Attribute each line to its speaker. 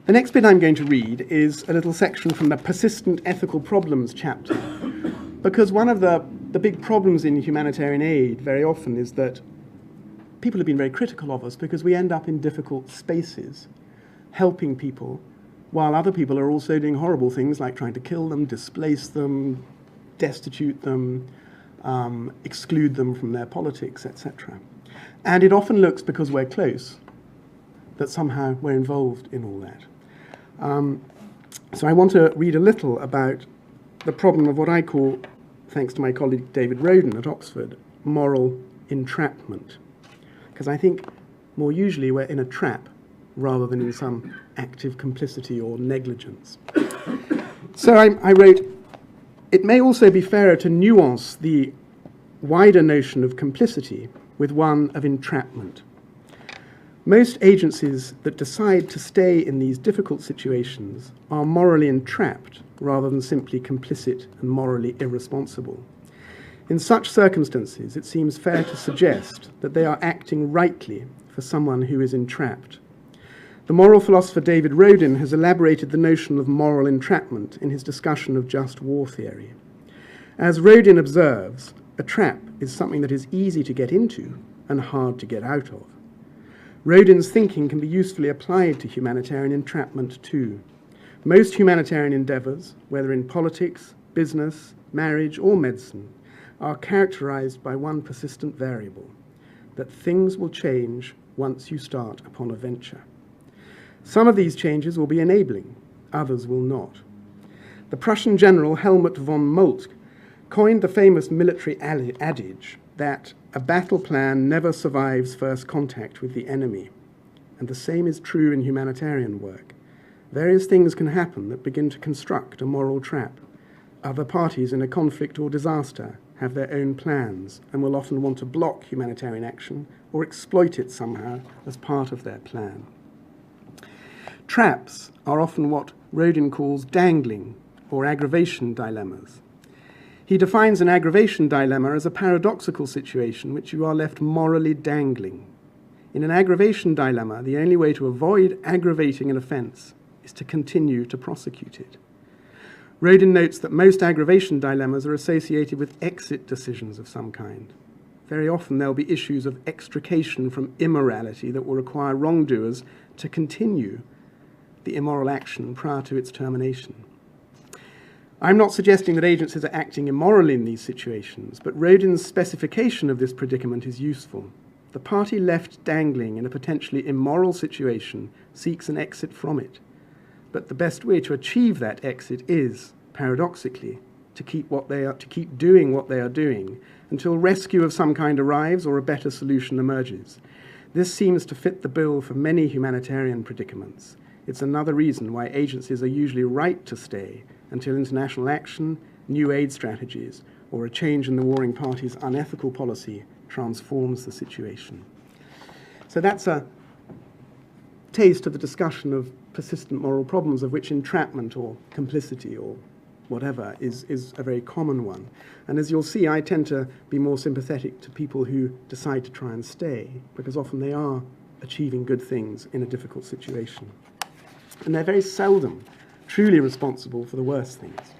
Speaker 1: The next bit I'm going to read is a little section from the Persistent Ethical Problems chapter, because one of the big problems in humanitarian aid very often is that people have been very critical of us because we end up in difficult spaces helping people while other people are also doing horrible things like trying to kill them, displace them, destitute them, exclude them from their politics, etc. And it often looks, because we're close, that somehow we're involved in all that. So I want to read a little about the problem of what I call, thanks to my colleague David Roden at Oxford, moral entrapment. Because I think more usually we're in a trap rather than in some active complicity or negligence. So I wrote, it may also be fairer to nuance the wider notion of complicity with one of entrapment. Most agencies that decide to stay in these difficult situations are morally entrapped rather than simply complicit and morally irresponsible. In such circumstances, it seems fair to suggest that they are acting rightly for someone who is entrapped. The moral philosopher David Roden has elaborated the notion of moral entrapment in his discussion of just war theory. As Roden observes, a trap is something that is easy to get into and hard to get out of. Roden's thinking can be usefully applied to humanitarian entrapment too. Most humanitarian endeavours, whether in politics, business, marriage or medicine, are characterised by one persistent variable, that things will change once you start upon a venture. Some of these changes will be enabling, others will not. The Prussian general Helmut von Moltke coined the famous military adage that a battle plan never survives first contact with the enemy. And the same is true in humanitarian work. Various things can happen that begin to construct a moral trap. Other parties in a conflict or disaster have their own plans and will often want to block humanitarian action or exploit it somehow as part of their plan. Traps are often what Roden calls dangling or aggravation dilemmas. He defines an aggravation dilemma as a paradoxical situation which you are left morally dangling. In an aggravation dilemma, the only way to avoid aggravating an offence is to continue to prosecute it. Roden notes that most aggravation dilemmas are associated with exit decisions of some kind. Very often there'll be issues of extrication from immorality that will require wrongdoers to continue the immoral action prior to its termination. I'm not suggesting that agencies are acting immorally in these situations, but Roden's specification of this predicament is useful. The party left dangling in a potentially immoral situation seeks an exit from it, but the best way to achieve that exit is, paradoxically, to keep doing what they are doing until rescue of some kind arrives or a better solution emerges. This seems to fit the bill for many humanitarian predicaments. It's another reason why agencies are usually right to stay until international action, new aid strategies, or a change in the warring party's unethical policy transforms the situation. So that's a taste of the discussion of persistent moral problems, of which entrapment or complicity or whatever is a very common one. And as you'll see, I tend to be more sympathetic to people who decide to try and stay, because often they are achieving good things in a difficult situation. And they're very seldom truly responsible for the worst things.